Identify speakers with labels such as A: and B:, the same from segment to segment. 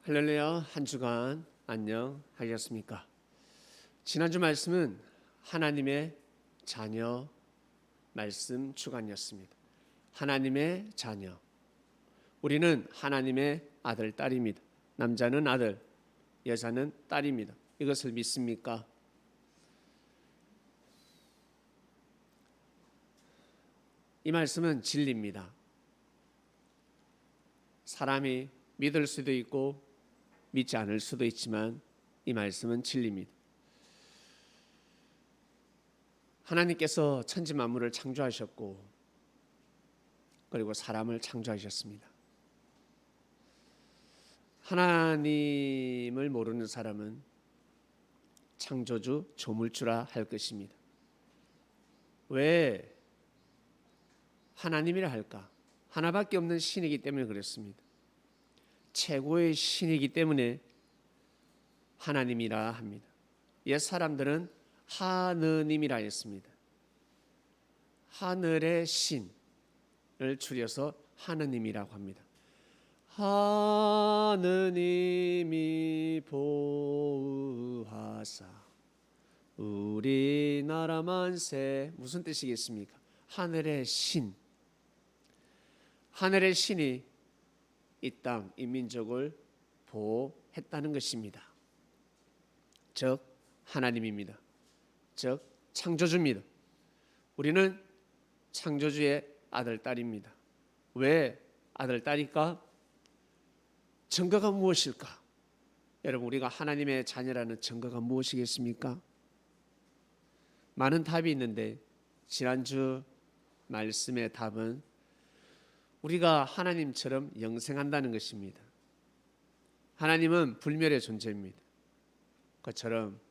A: 할렐루야, 한 주간 안녕하셨습니까? 지난주 말씀은 하나님의 자녀 말씀 주간이었습니다. 하나님의 자녀, 우리는 하나님의 아들, 딸입니다. 남자는 아들, 여자는 딸입니다. 이것을 믿습니까? 이 말씀은 진리입니다. 사람이 믿을 수도 있고 믿지 않을 수도 있지만 이 말씀은 진리입니다. 하나님께서 천지 만물을 창조하셨고 그리고 사람을 창조하셨습니다. 하나님을 모르는 사람은 창조주 조물주라 할 것입니다. 왜 하나님이라 할까? 하나밖에 없는 신이기 때문에 그렇습니다. 최고의 신이기 때문에 하나님이라 합니다. 옛 사람들은 하느님이라 했습니다. 하늘의 신을 줄여서 하느님이라고 합니다. 하느님이 보호하사 우리나라 만세, 무슨 뜻이겠습니까? 하늘의 신, 하늘의 신이 이 땅, 이 민족을 보호했다는 것입니다. 즉 하나님입니다. 즉 창조주입니다. 우리는 창조주의 아들, 딸입니다. 왜 아들, 딸일까? 증거가 무엇일까? 여러분, 우리가 하나님의 자녀라는 증거가 무엇이겠습니까? 많은 답이 있는데 지난주 말씀의 답은 우리가 하나님처럼 영생한다는 것입니다. 하나님은 불멸의 존재입니다. 그처럼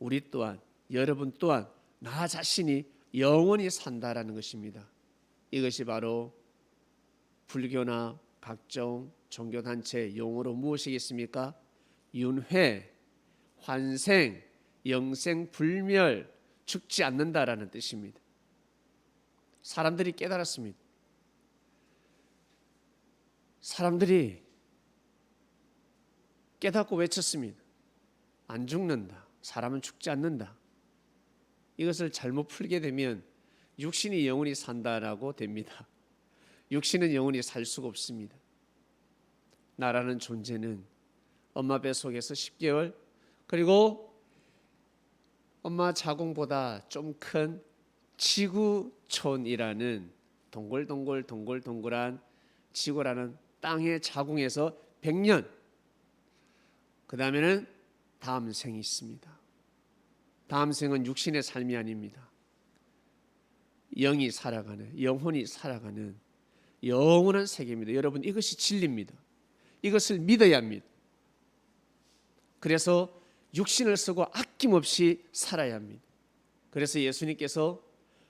A: 우리 또한, 여러분 또한 나 자신이 영원히 산다라는 것입니다. 이것이 바로 불교나 각종 종교단체 용어로 무엇이겠습니까? 윤회, 환생, 영생, 불멸, 죽지 않는다라는 뜻입니다. 사람들이 깨달았습니다. 사람들이 깨닫고 외쳤습니다. 안 죽는다. 사람은 죽지 않는다. 이것을 잘못 풀게 되면 육신이 영원히 산다라고 됩니다. 육신은 영원히 살 수가 없습니다. 나라는 존재는 엄마 뱃속에서 10개월, 그리고 엄마 자궁보다 좀 큰 지구촌이라는 동글동글한 지구라는 땅의 자궁에서 100년, 그 다음에는 다음 생이 있습니다. 다음 생은 육신의 삶이 아닙니다. 영이 살아가는, 영혼이 살아가는 영원한 세계입니다. 여러분, 이것이 진리입니다. 이것을 믿어야 합니다. 그래서 육신을 쓰고 아낌없이 살아야 합니다. 그래서 예수님께서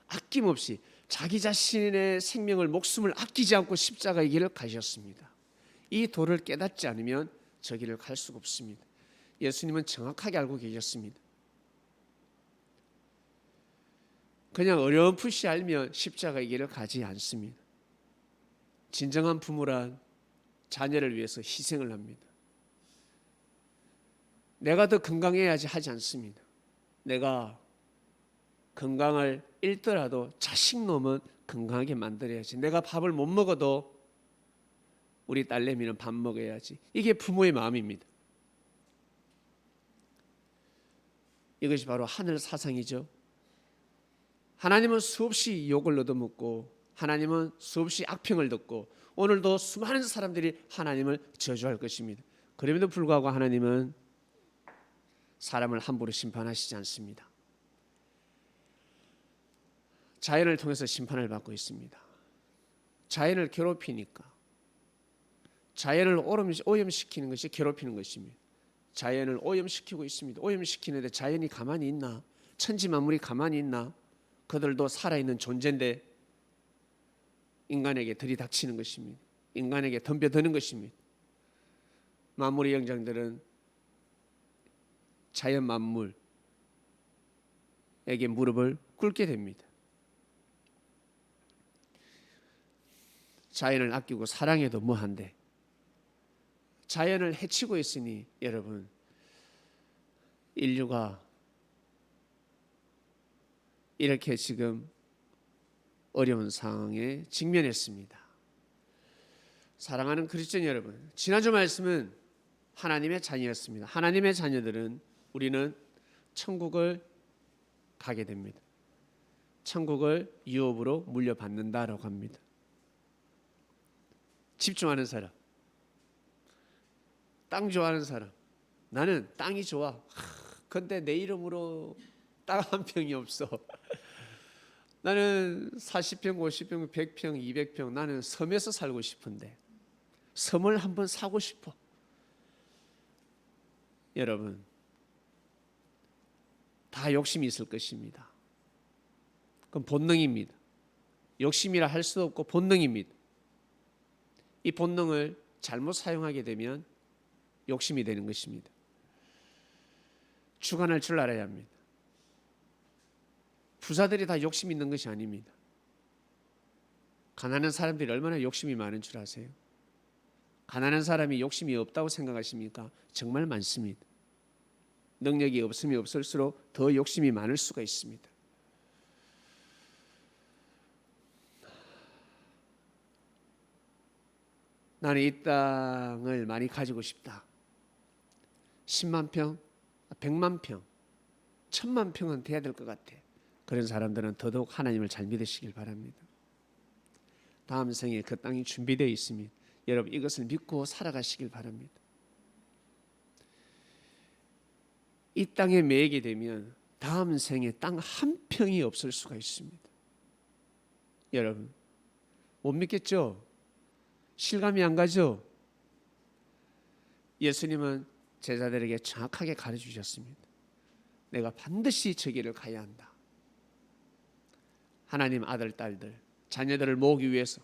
A: 아낌없이 자기 자신의 생명을, 목숨을 아끼지 않고 십자가의 길을 가셨습니다. 이 도를 깨닫지 않으면 저 길을 갈 수가 없습니다. 예수님은 정확하게 알고 계셨습니다. 그냥 어렴풋이 알면 십자가의 길을 가지 않습니다. 진정한 부모란 자녀를 위해서 희생을 합니다. 내가 더 건강해야지 하지 않습니다. 내가 건강을 잃더라도 자식놈은 건강하게 만들어야지. 내가 밥을 못 먹어도 우리 딸내미는 밥 먹어야지. 이게 부모의 마음입니다. 이것이 바로 하늘 사상이죠. 하나님은 수없이 욕을 얻어먹고 하나님은 수없이 악평을 듣고 오늘도 수많은 사람들이 하나님을 저주할 것입니다. 그럼에도 불구하고 하나님은 사람을 함부로 심판하시지 않습니다. 자연을 통해서 심판을 받고 있습니다. 자연을 괴롭히니까, 자연을 오염시키는 것이 괴롭히는 것입니다. 자연을 오염시키고 있습니다. 오염시키는데 자연이 가만히 있나? 천지 만물이 가만히 있나? 그들도 살아있는 존재인데 인간에게 들이닥치는 것입니다. 인간에게 덤벼드는 것입니다. 만물의 영장들은 자연 만물에게 무릎을 꿇게 됩니다. 자연을 아끼고 사랑해도 뭐한데 자연을 해치고 있으니 여러분, 인류가 이렇게 지금 어려운 상황에 직면했습니다. 사랑하는 그리스도인 여러분, 지난주 말씀은 하나님의 자녀였습니다. 하나님의 자녀들은 우리는 천국을 가게 됩니다. 천국을 유업으로 물려받는다라고 합니다. 집중하는 사람, 땅 좋아하는 사람, 나는 땅이 좋아. 근데 내 이름으로 땅 한 평이 없어. 나는 40평, 50평, 100평, 200평, 나는 섬에서 살고 싶은데 섬을 한번 사고 싶어. 여러분, 다 욕심이 있을 것입니다. 그건 본능입니다. 욕심이라 할 수도 없고 본능입니다. 이 본능을 잘못 사용하게 되면 욕심이 되는 것입니다. 주관할 줄 알아야 합니다. 부자들이 다 욕심 있는 것이 아닙니다. 가난한 사람들이 얼마나 욕심이 많은 줄 아세요? 가난한 사람이 욕심이 없다고 생각하십니까? 정말 많습니다. 능력이 없으면 없을수록 더 욕심이 많을 수가 있습니다. 나는 이 땅을 많이 가지고 싶다. 10만 평, 100만 평, 1000만 평은 돼야 될 것 같아. 그런 사람들은 더더욱 하나님을 잘 믿으시길 바랍니다. 다음 생에 그 땅이 준비되어 있으면 여러분 이것을 믿고 살아가시길 바랍니다. 이 땅에 매이게 되면 다음 생에 땅 한 평이 없을 수가 있습니다. 여러분 못 믿겠죠? 실감이 안 가죠? 예수님은 제자들에게 정확하게 가르쳐 주셨습니다. 내가 반드시 저 길을 가야 한다. 하나님 아들, 딸들, 자녀들을 모으기 위해서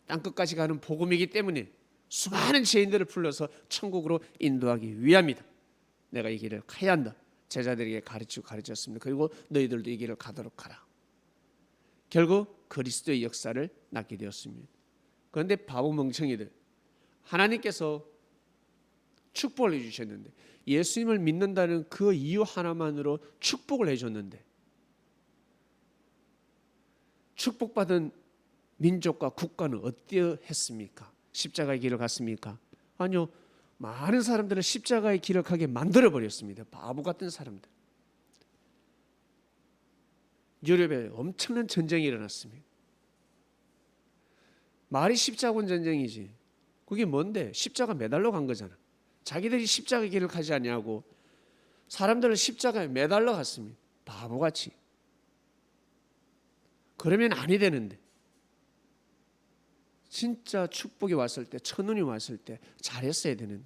A: 땅끝까지 가는 복음이기 때문에 수많은 죄인들을 불러서 천국으로 인도하기 위함이다. 내가 이 길을 가야 한다. 제자들에게 가르쳤습니다. 그리고 너희들도 이 길을 가도록 하라. 결국 그리스도의 역사를 낳게 되었습니다. 그런데 바보 멍청이들, 하나님께서 축복을 해주셨는데 예수님을 믿는다는 그 이유 하나만으로 축복을 해줬는데 축복받은 민족과 국가는 어떠했습니까? 십자가의 길을 갔습니까? 아니요. 많은 사람들은 십자가의 길을 가게 만들어버렸습니다. 바보 같은 사람들. 유럽에 엄청난 전쟁이 일어났습니다. 말이 십자군 전쟁이지. 그게 뭔데? 십자가 매달려 간 거잖아. 자기들이 십자가의 길을 가지 않냐고 사람들을 십자가에 매달려 갔습니다. 바보같이. 그러면 아니 되는데 진짜 축복이 왔을 때, 천운이 왔을 때 잘했어야 되는데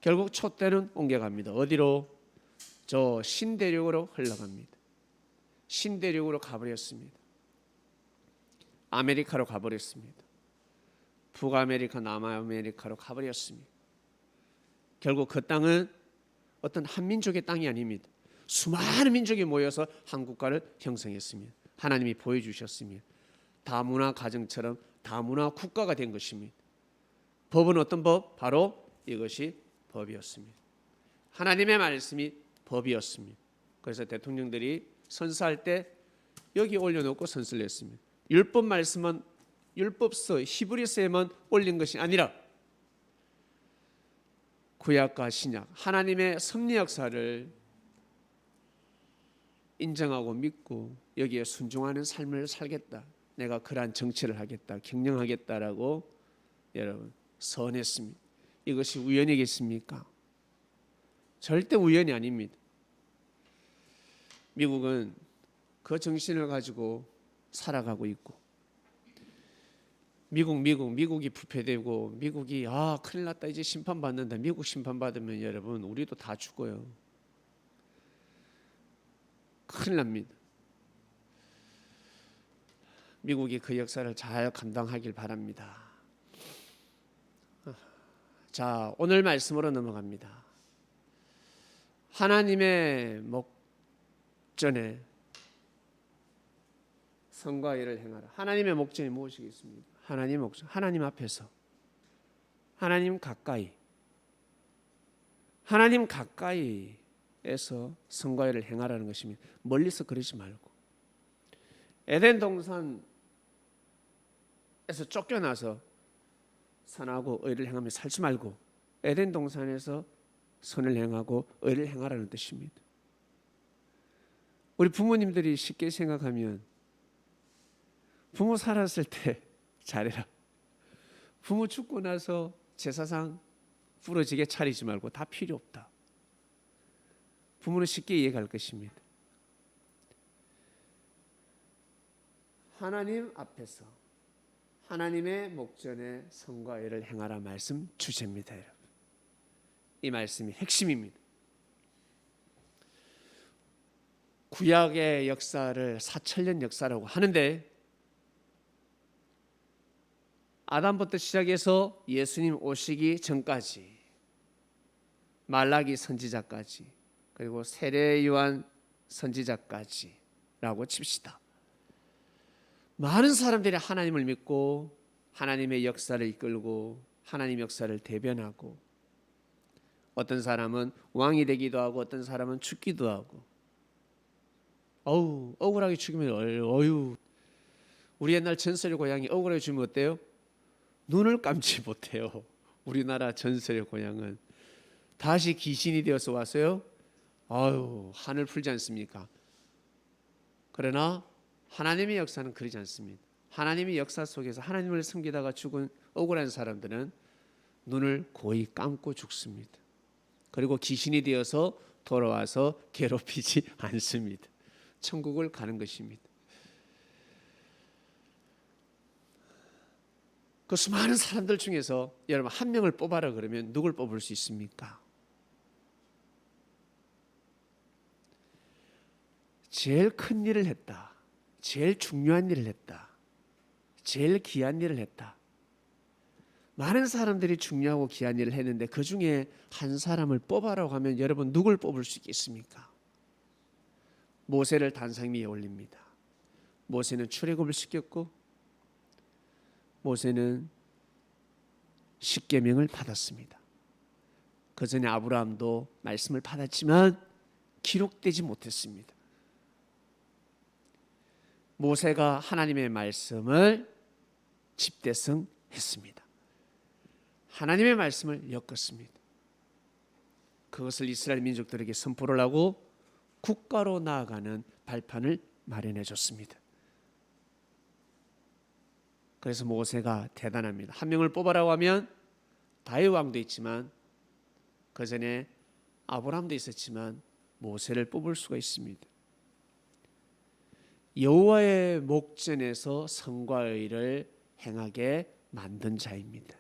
A: 결국 촛대는 옮겨갑니다. 어디로? 저 신대륙으로 흘러갑니다. 신대륙으로 가버렸습니다. 아메리카로 가버렸습니다. 북아메리카, 남아메리카로 가버렸습니다. 결국 그 땅은 어떤 한 민족의 땅이 아닙니다. 수많은 민족이 모여서 한 국가를 형성했습니다. 하나님이 보여주셨으며 다문화 가정처럼 다문화 국가가 된 것입니다. 법은 어떤 법? 바로 이것이 법이었습니다. 하나님의 말씀이 법이었습니다. 그래서 대통령들이 선서할 때 여기 올려놓고 선서를 했습니다. 율법 말씀은 율법서 히브리서에만 올린 것이 아니라 구약과 신약 하나님의 섭리 역사를 인정하고 믿고 여기에 순종하는 삶을 살겠다. 내가 그러한 정치를 하겠다. 경영하겠다라고 여러분 선했습니다. 이것이 우연이겠습니까? 절대 우연이 아닙니다. 미국은 그 정신을 가지고 살아가고 있고 미국이 부패되고 미국이 큰일 났다 이제 심판받는다. 미국 심판받으면 여러분 우리도 다 죽어요. 큰일 납니다. 미국이 그 역사를 잘 감당하길 바랍니다. 자, 오늘 말씀으로 넘어갑니다. 하나님의 목전에 선과 의를 행하라. 하나님의 목전이 무엇이겠습니까? 하나님 목전, 하나님 앞에서, 하나님 가까이, 하나님 가까이에서 성과를 행하라는 것입니다. 멀리서 그러지 말고. 에덴 동산에서 쫓겨나서 선하고 의를 행하며 살지 말고 에덴 동산에서 선을 행하고 의를 행하라는 뜻입니다. 우리 부모님들이 쉽게 생각하면 부모 살았을 때 잘해라. 부모 죽고 나서 제사상 부러지게 차리지 말고 다 필요 없다. 부모는 쉽게 이해할 것입니다. 하나님 앞에서 하나님의 목전에 선과 의를 행하라 말씀 주제입니다, 여러분. 이 말씀이 핵심입니다. 구약의 역사를 4,000년 역사라고 하는데 아담부터 시작해서 예수님 오시기 전까지 말라기 선지자까지 그리고 세례 요한 선지자까지라고 칩시다. 많은 사람들이 하나님을 믿고 하나님의 역사를 이끌고 하나님 역사를 대변하고 어떤 사람은 왕이 되기도 하고 어떤 사람은 죽기도 하고 억울하게 죽으면 우리 옛날 전설의 고향이 억울하게 죽으면 어때요? 눈을 감지 못해요. 우리나라 전설의 고향은 다시 귀신이 되어서 와서요. 한을 풀지 않습니까? 그러나 하나님의 역사는 그러지 않습니다. 하나님의 역사 속에서 하나님을 섬기다가 죽은 억울한 사람들은 눈을 고이 감고 죽습니다. 그리고 귀신이 되어서 돌아와서 괴롭히지 않습니다. 천국을 가는 것입니다. 그 수많은 사람들 중에서 여러분 한 명을 뽑아라 그러면 누굴 뽑을 수 있습니까? 제일 큰 일을 했다. 제일 중요한 일을 했다. 제일 귀한 일을 했다. 많은 사람들이 중요하고 귀한 일을 했는데 그 중에 한 사람을 뽑아라고 하면 여러분 누굴 뽑을 수 있겠습니까? 모세를 단상 위에 올립니다. 모세는 출애굽을 시켰고 모세는 십계명을 받았습니다. 그 전에 아브라함도 말씀을 받았지만 기록되지 못했습니다. 모세가 하나님의 말씀을 집대성했습니다. 하나님의 말씀을 엮었습니다. 그것을 이스라엘 민족들에게 선포를 하고 국가로 나아가는 발판을 마련해 줬습니다. 그래서 모세가 대단합니다. 한 명을 뽑아라고 하면 다윗 왕도 있지만 그 전에 아브라함도 있었지만 모세를 뽑을 수가 있습니다. 여호와의 목전에서 선과 의를 행하게 만든 자입니다.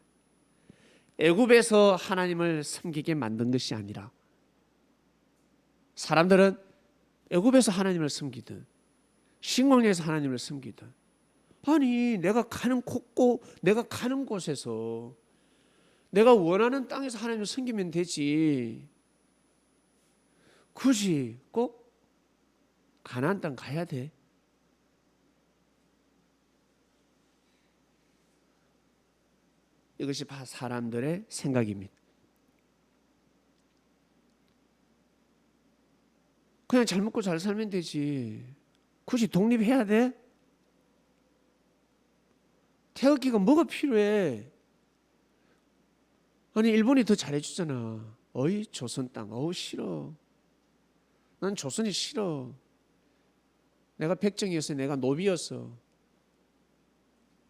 A: 애굽에서 하나님을 섬기게 만든 것이 아니라 사람들은 애굽에서 하나님을 섬기든 신광야에서 하나님을 섬기든 아니 내가 가는 곳에서 내가 원하는 땅에서 하나님을 섬기면 되지 굳이 꼭 가나안 땅 가야 돼? 이것이 사람들의 생각입니다. 그냥 잘 먹고 잘 살면 되지 굳이 독립해야 돼? 태극기가 뭐가 필요해? 아니 일본이 더 잘해주잖아. 어이 조선 땅 싫어. 난 조선이 싫어. 내가 백정이었어. 내가 노비였어.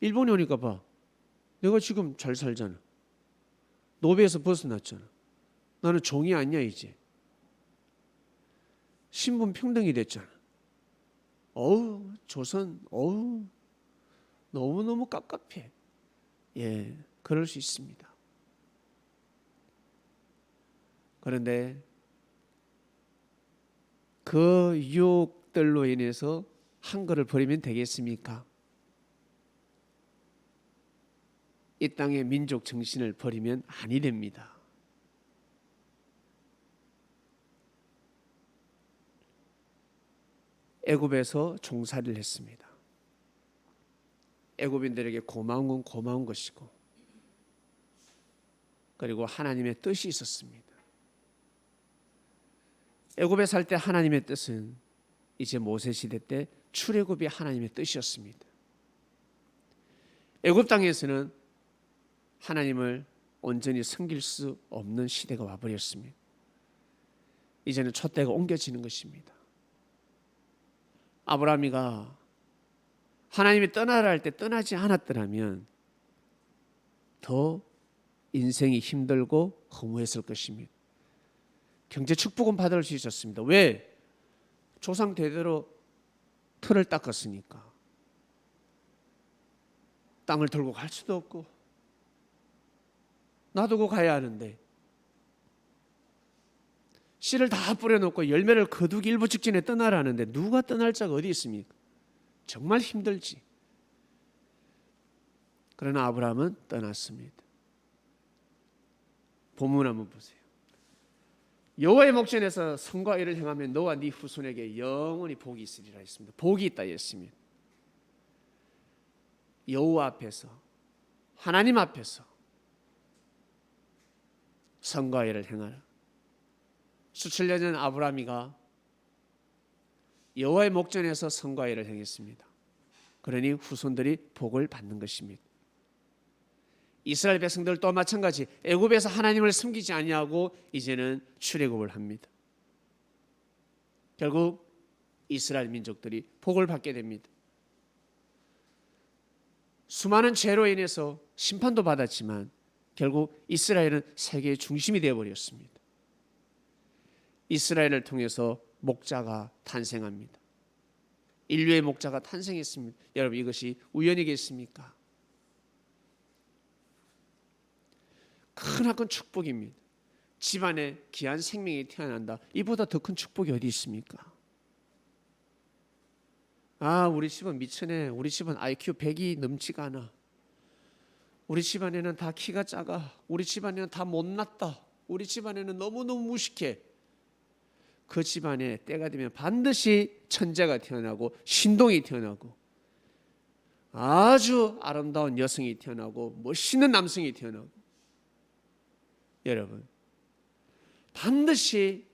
A: 일본이 오니까 봐. 내가 지금 잘 살잖아. 노비에서 벗어났잖아. 나는 종이 아니야 이제. 신분 평등이 됐잖아. 조선 너무너무 깝깝해. 예, 그럴 수 있습니다. 그런데 그 유혹들로 인해서 한 것을 버리면 되겠습니까? 이 땅의 민족 정신을 버리면 아니 됩니다. 애굽에서 종살이를 했습니다. 애굽인들에게 고마운 건 고마운 것이고 그리고 하나님의 뜻이 있었습니다. 애굽에 살 때 하나님의 뜻은 이제 모세 시대 때 출애굽이 하나님의 뜻이었습니다. 애굽 땅에서는 하나님을 온전히 섬길 수 없는 시대가 와버렸습니다. 이제는 촛대가 옮겨지는 것입니다. 아브라함이가 하나님이 떠나라 할 때 떠나지 않았더라면 더 인생이 힘들고 허무했을 것입니다. 경제 축복은 받을 수 있었습니다. 왜? 조상 대대로 틀을 닦았으니까. 땅을 들고 갈 수도 없고 놔두고 가야 하는데 씨를 다 뿌려놓고 열매를 거두기 일부 직전에 떠나라는데 누가 떠날 자가 어디 있습니까? 정말 힘들지. 그러나 아브라함은 떠났습니다. 본문 한번 보세요. 여호와의 목전에서 선과 의를 행하면 너와 네 후손에게 영원히 복이 있으리라 했습니다. 복이 있다 했습니다. 여호와 앞에서, 하나님 앞에서 선과 의를 행하라. 수천 년 전 아브라함이가 여호와의 목전에서 선과 의를 행했습니다. 그러니 후손들이 복을 받는 것입니다. 이스라엘 백성들도 마찬가지 애굽에서 하나님을 섬기지 아니하고 이제는 출애굽을 합니다. 결국 이스라엘 민족들이 복을 받게 됩니다. 수많은 죄로 인해서 심판도 받았지만 결국 이스라엘은 세계의 중심이 되어버렸습니다. 이스라엘을 통해서 목자가 탄생합니다. 인류의 목자가 탄생했습니다. 여러분, 이것이 우연이겠습니까? 크나큰 축복입니다. 집안에 귀한 생명이 태어난다. 이보다 더 큰 축복이 어디 있습니까? 아, 우리 집은 미천해. 우리 집은 IQ 100이 넘지가 않아. 우리 집안에는 다 키가 작아. 우리 집안에는 다 못났다. 우리 집안에는 너무너무 무식해. 그 집안에 때가 되면 반드시 천재가 태어나고 신동이 태어나고 아주 아름다운 여성이 태어나고 멋있는 남성이 태어나고, 여러분, 반드시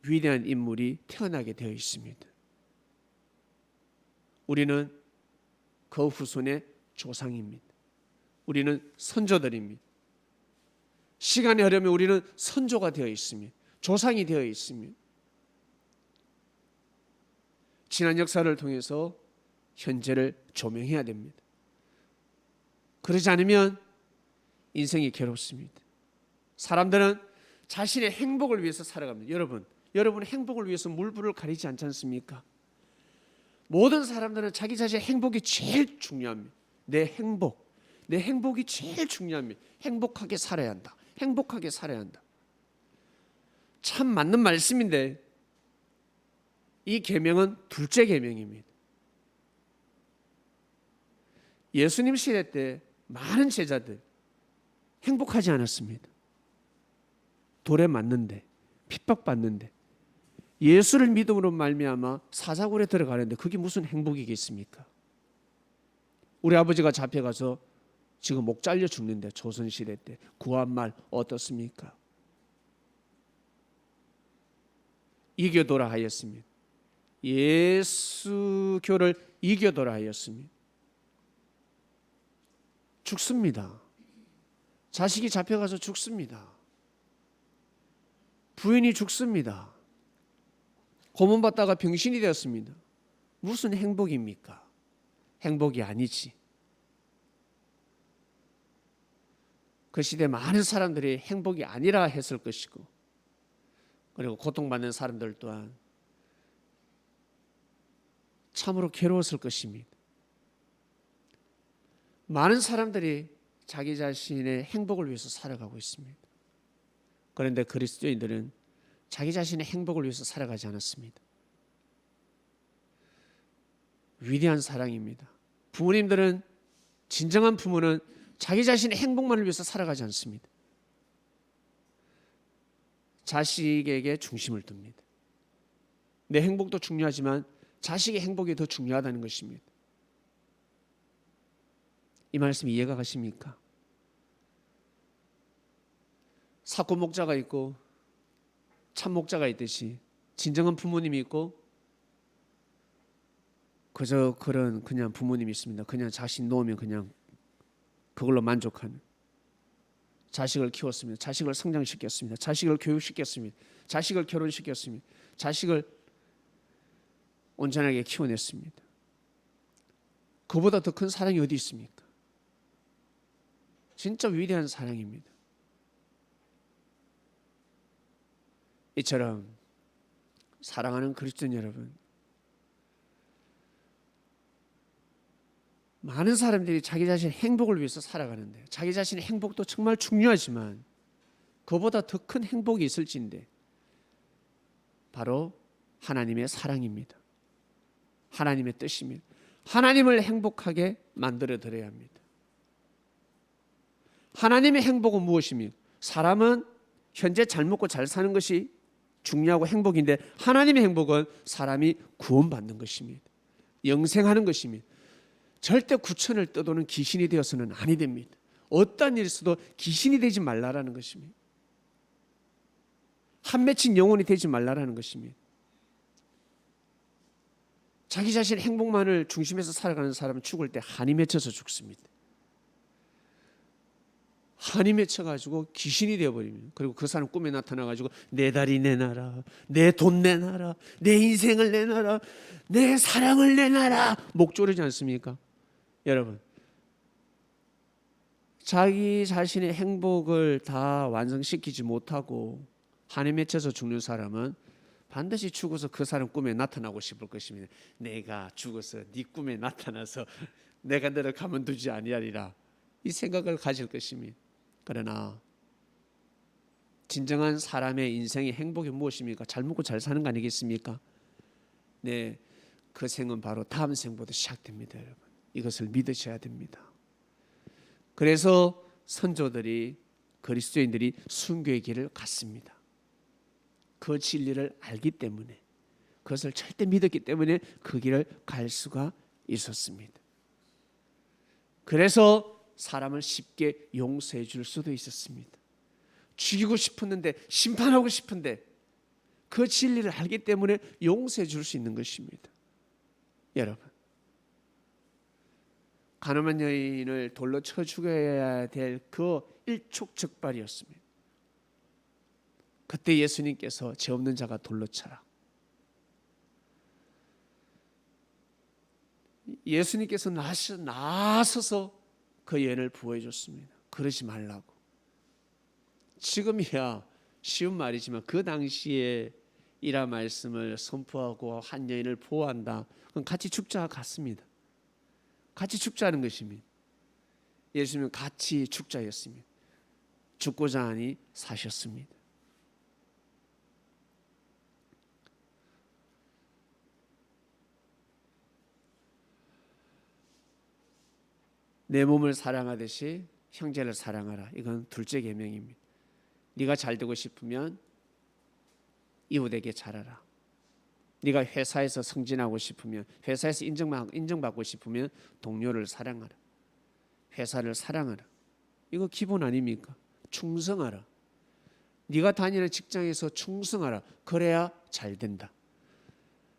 A: 위대한 인물이 태어나게 되어 있습니다. 우리는 그 후손의 조상입니다. 우리는 선조들입니다. 시간이 흐르면 우리는 선조가 되어 있습니다. 조상이 되어 있습니다. 지난 역사를 통해서 현재를 조명해야 됩니다. 그러지 않으면 인생이 괴롭습니다. 사람들은 자신의 행복을 위해서 살아갑니다. 여러분 행복을 위해서 물불을 가리지 않지 않습니까? 모든 사람들은 자기 자신의 행복이 제일 중요합니다. 내 행복이 제일 중요합니다. 행복하게 살아야 한다. 행복하게 살아야 한다. 참 맞는 말씀인데 이 계명은 둘째 계명입니다. 예수님 시대 때 많은 제자들 행복하지 않았습니다. 돌에 맞는데, 핍박받는데, 예수를 믿음으로 말미암아 사자굴에 들어가는데 그게 무슨 행복이겠습니까? 우리 아버지가 잡혀가서 지금 목 잘려 죽는데 조선시대 때 구한말 어떻습니까? 이겨도라 하였습니다. 예수교를 이겨도라 하였습니다. 죽습니다. 자식이 잡혀가서 죽습니다. 부인이 죽습니다. 고문받다가 병신이 되었습니다. 무슨 행복입니까? 행복이 아니지. 그 시대 많은 사람들이 행복이 아니라 했을 것이고, 그리고 고통받는 사람들 또한 참으로 괴로웠을 것입니다. 많은 사람들이 자기 자신의 행복을 위해서 살아가고 있습니다. 그런데 그리스도인들은 자기 자신의 행복을 위해서 살아가지 않았습니다. 위대한 사랑입니다. 부모님들은, 진정한 부모는 자기 자신의 행복만을 위해서 살아가지 않습니다. 자식에게 중심을 둡니다. 내 행복도 중요하지만 자식의 행복이 더 중요하다는 것입니다. 이 말씀 이해가 가십니까? 사고 목자가 있고 참목자가 있듯이 진정한 부모님이 있고 그저 그런 그냥 부모님이 있습니다. 그냥 자식 놓으면 그냥 그걸로 만족하는. 자식을 키웠습니다. 자식을 성장시켰습니다. 자식을 교육시켰습니다. 자식을 결혼시켰습니다. 자식을 온전하게 키워냈습니다. 그보다 더 큰 사랑이 어디 있습니까? 진짜 위대한 사랑입니다. 이처럼 사랑하는 그리스도인 여러분, 많은 사람들이 자기 자신의 행복을 위해서 살아가는데, 자기 자신의 행복도 정말 중요하지만 그보다 더 큰 행복이 있을진데 바로 하나님의 사랑입니다. 하나님의 뜻입니다. 하나님을 행복하게 만들어 드려야 합니다. 하나님의 행복은 무엇입니까? 사람은 현재 잘 먹고 잘 사는 것이 중요하고 행복인데, 하나님의 행복은 사람이 구원받는 것입니다. 영생하는 것입니다. 절대 구천을 떠도는 귀신이 되어서는 아니 됩니다. 어떠한 일이 있어도 귀신이 되지 말라라는 것입니다. 한 맺힌 영혼이 되지 말라라는 것입니다. 자기 자신의 행복만을 중심에서 살아가는 사람은 죽을 때 한이 맺혀서 죽습니다. 한이 맺혀가지고 귀신이 되어버립니다. 그리고 그 사람 꿈에 나타나가지고 내 다리 내놔라, 내 돈 내놔라, 내 인생을 내놔라, 내 사랑을 내놔라, 목 조르지 않습니까? 여러분, 자기 자신의 행복을 다 완성시키지 못하고 한이 맺혀서 죽는 사람은 반드시 죽어서 그 사람 꿈에 나타나고 싶을 것입니다. 내가 죽어서 네 꿈에 나타나서 내가 너를 가만두지 아니하리라, 이 생각을 가질 것입니다. 그러나 진정한 사람의 인생의 행복이 무엇입니까? 잘 먹고 잘 사는 거 아니겠습니까? 네, 그 생은 바로 다음 생부터 시작됩니다. 여러분, 이것을 믿으셔야 됩니다. 그래서 선조들이, 그리스도인들이 순교의 길을 갔습니다. 그 진리를 알기 때문에, 그것을 절대 믿었기 때문에 그 길을 갈 수가 있었습니다. 그래서 사람을 쉽게 용서해 줄 수도 있었습니다. 죽이고 싶었는데, 심판하고 싶은데 그 진리를 알기 때문에 용서해 줄 수 있는 것입니다. 여러분, 가늠한 여인을 돌로 쳐 죽여야 될 그 일촉즉발이었습니다. 그때 예수님께서 죄 없는 자가 돌로 쳐라. 예수님께서 나서서 그 여인을 부어해 줬습니다. 그러지 말라고. 지금이야 쉬운 말이지만 그 당시에 이라 말씀을 선포하고 한 여인을 보호한다, 그건 같이 죽자와 같습니다. 같이 죽자는 것입니다. 예수님은 같이 죽자였습니다. 죽고자 하니 사셨습니다. 내 몸을 사랑하듯이 형제를 사랑하라. 이건 둘째 계명입니다. 네가 잘 되고 싶으면 이웃에게 잘하라. 네가 회사에서 승진하고 싶으면, 회사에서 인정받고 싶으면 동료를 사랑하라. 회사를 사랑하라. 이거 기본 아닙니까? 충성하라. 네가 다니는 직장에서 충성하라. 그래야 잘 된다.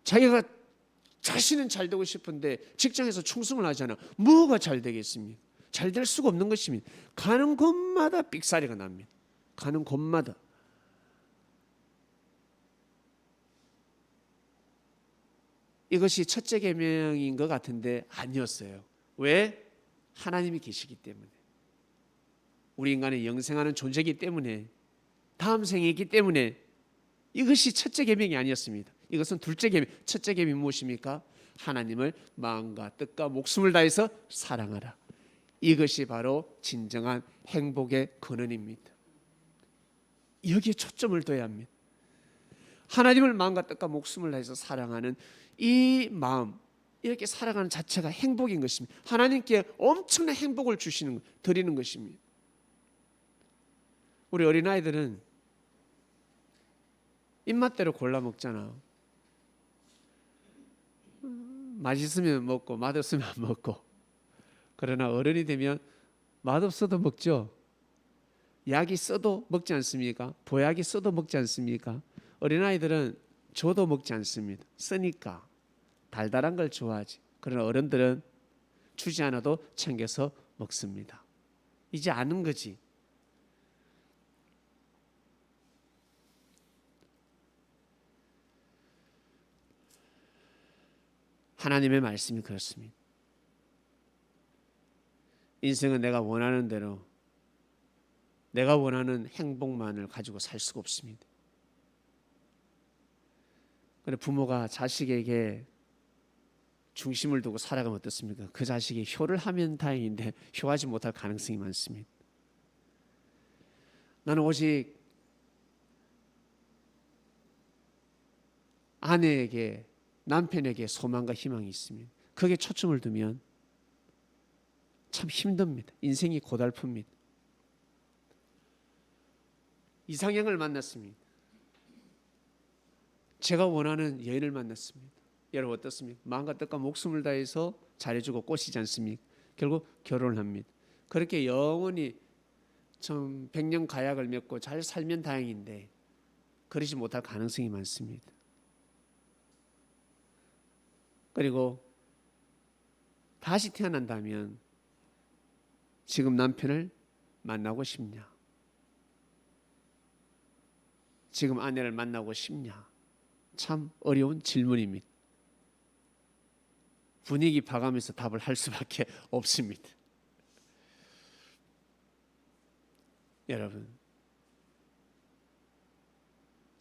A: 자기가 자신은 잘 되고 싶은데 직장에서 충성을 하잖아. 뭐가 잘 되겠습니까? 잘 될 수가 없는 것입니다. 가는 곳마다 삑사리가 납니다. 가는 곳마다. 이것이 첫째 계명인 것 같은데 아니었어요. 왜? 하나님이 계시기 때문에. 우리 인간은 영생하는 존재이기 때문에, 다음 생이 있기 때문에 이것이 첫째 계명이 아니었습니다. 이것은 둘째 계명. 첫째 계명이 무엇입니까? 하나님을 마음과 뜻과 목숨을 다해서 사랑하라. 이것이 바로 진정한 행복의 근원입니다. 여기에 초점을 둬야 합니다. 하나님을 마음과 뜻과 목숨을 다해서 사랑하는 이 마음, 이렇게 살아가는 자체가 행복인 것입니다. 하나님께 엄청난 행복을 드리는 것입니다. 우리 어린아이들은 입맛대로 골라 먹잖아. 맛있으면 먹고 맛없으면 안 먹고. 그러나 어른이 되면 맛없어도 먹죠. 약이 써도 먹지 않습니까? 보약이 써도 먹지 않습니까? 어린아이들은 줘도 먹지 않습니다. 쓰니까 달달한 걸 좋아하지. 그러나 어른들은 주지 않아도 챙겨서 먹습니다. 이제 아는 거지. 하나님의 말씀이 그렇습니다. 인생은 내가 원하는 대로 내가 원하는 행복만을 가지고 살 수가 없습니다. 그런데 부모가 자식에게 중심을 두고 살아가면 어떻습니까? 그 자식이 효를 하면 다행인데 효하지 못할 가능성이 많습니다. 나는 오직 아내에게, 남편에게 소망과 희망이 있습니다. 거기에 초점을 두면 참 힘듭니다. 인생이 고달픕니다. 이상형을 만났습니다. 제가 원하는 여인을 만났습니다. 여러분 어떻습니까? 마음과 뜻과 목숨을 다해서 잘해주고 꼬시지 않습니까? 결국 결혼을 합니다. 그렇게 영원히 좀 백년 가약을 맺고 잘 살면 다행인데 그러지 못할 가능성이 많습니다. 그리고 다시 태어난다면 지금 남편을 만나고 싶냐? 지금 아내를 만나고 싶냐? 참 어려운 질문입니다. 분위기 봐가면서 답을 할 수밖에 없습니다. 여러분,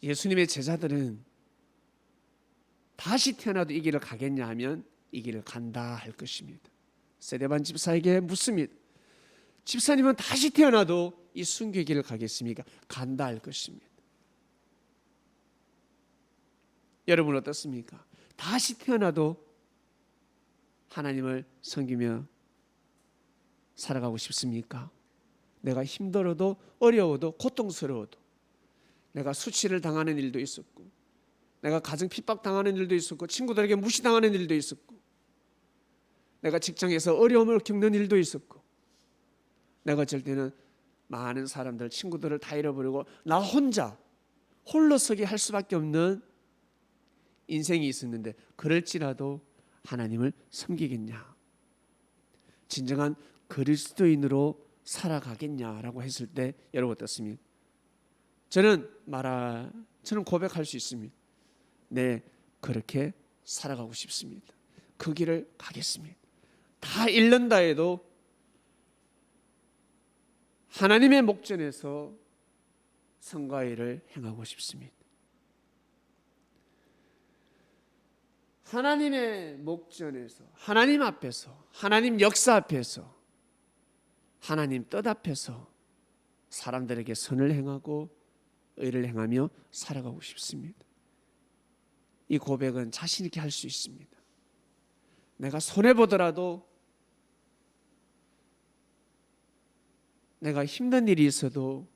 A: 예수님의 제자들은 다시 태어나도 이 길을 가겠냐 하면 이 길을 간다 할 것입니다. 세데반 집사에게 묻습니다. 집사님은 다시 태어나도 이 순교의 길을 가겠습니까? 간다 할 것입니다. 여러분 어떻습니까? 다시 태어나도 하나님을 섬기며 살아가고 싶습니까? 내가 힘들어도 어려워도 고통스러워도 내가 수치를 당하는 일도 있었고 내가 가정 핍박 당하는 일도 있었고 친구들에게 무시당하는 일도 있었고 내가 직장에서 어려움을 겪는 일도 있었고 내가 어쩔 때는 많은 사람들 친구들을 다 잃어버리고 나 혼자 홀로서기 할 수밖에 없는 인생이 있었는데 그럴지라도 하나님을 섬기겠냐? 진정한 그리스도인으로 살아가겠냐라고 했을 때 여러분 어떻습니까? 저는 고백할 수 있습니다. 네, 그렇게 살아가고 싶습니다. 그 길을 가겠습니다. 다 잃는다 해도 하나님의 목전에서 선과 의를 행하고 싶습니다. 하나님의 목전에서, 하나님 앞에서, 하나님 역사 앞에서, 하나님 뜻 앞에서 사람들에게 선을 행하고 의를 행하며 살아가고 싶습니다. 이 고백은 자신 있게 할 수 있습니다. 내가 손해보더라도 내가 힘든 일이 있어도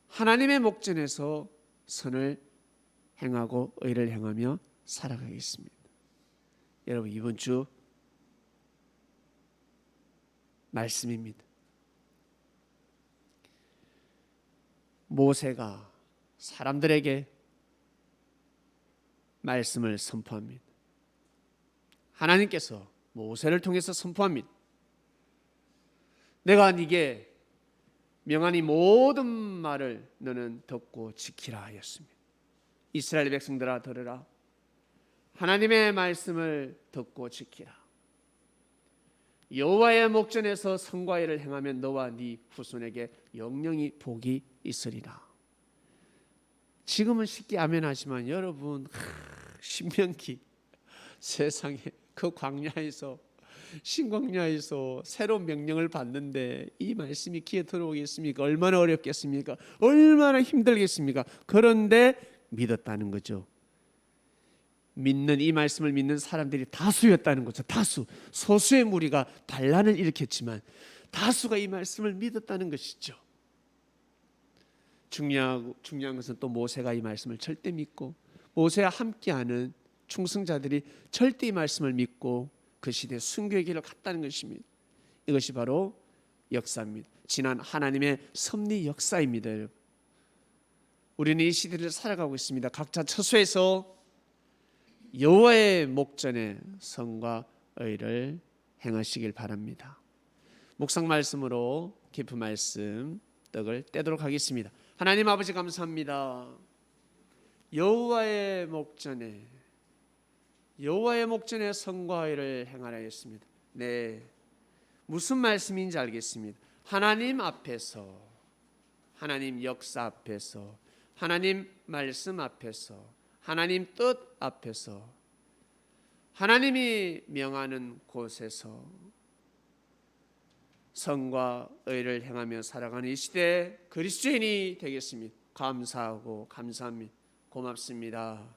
A: 하나님의 목전에서 선을 행하고 의를 행하며 살아가겠습니다. 여러분 이번 주 말씀입니다. 모세가 사람들에게 말씀을 선포합니다. 하나님께서 모세를 통해서 선포합니다. 내가 네게 명하니 모든 말을 너는 듣고 지키라 하였습니다. 이스라엘 백성들아 들으라. 하나님의 말씀을 듣고 지키라. 여호와의 목전에서 선과 의를 행하면 너와 네 후손에게 영영이 복이 있으리라. 지금은 쉽게 아멘하지만 여러분 신명기 세상에 그 광야에서 신광야에서 새로운 명령을 받는데 이 말씀이 귀에 들어오겠습니까? 얼마나 어렵겠습니까? 얼마나 힘들겠습니까? 그런데 믿었다는 거죠. 이 말씀을 믿는 사람들이 다수였다는 거죠. 다수. 소수의 무리가 반란을 일으켰지만 다수가 이 말씀을 믿었다는 것이죠. 중요한 것은 또 모세가 이 말씀을 절대 믿고 모세와 함께하는 충성자들이 절대 이 말씀을 믿고 그 시대에 순교의 길을 갔다는 것입니다. 이것이 바로 역사입니다. 지난 하나님의 섭리 역사입니다. 여러분. 우리는 이 시대를 살아가고 있습니다. 각자 처소에서 여호와의 목전에 선과 의를 행하시길 바랍니다. 묵상 말씀으로 깊은 말씀 떡을 떼도록 하겠습니다. 하나님 아버지 감사합니다. 여호와의 목전에 선과 의를 행하라 했습니다. 네, 무슨 말씀인지 알겠습니다. 하나님 앞에서, 하나님 역사 앞에서, 하나님 말씀 앞에서, 하나님 뜻 앞에서, 하나님이 명하는 곳에서 선과 의를 행하며 살아가는 이 시대 그리스도인이 되겠습니다. 감사하고 감사합니다. 고맙습니다.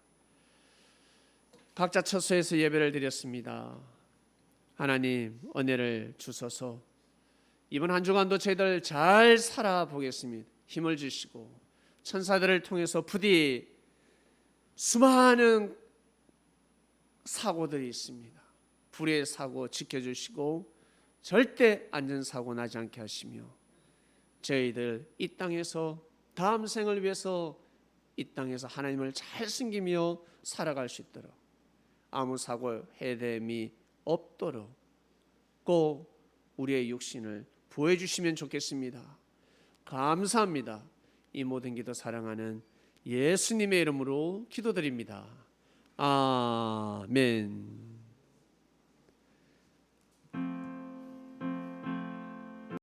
A: 각자 처소에서 예배를 드렸습니다. 하나님 은혜를 주소서. 이번 한 주간도 저희들 잘 살아보겠습니다. 힘을 주시고 천사들을 통해서 부디 수많은 사고들이 있습니다. 불의 사고 지켜주시고 절대 안전사고 나지 않게 하시며 저희들 이 땅에서 다음 생을 위해서 이 땅에서 하나님을 잘 섬기며 살아갈 수 있도록 아무 사고 해됨이 없도록 꼭 우리의 육신을 보호해 주시면 좋겠습니다. 감사합니다. 이 모든 기도 사랑하는 예수님의 이름으로 기도드립니다. 아멘.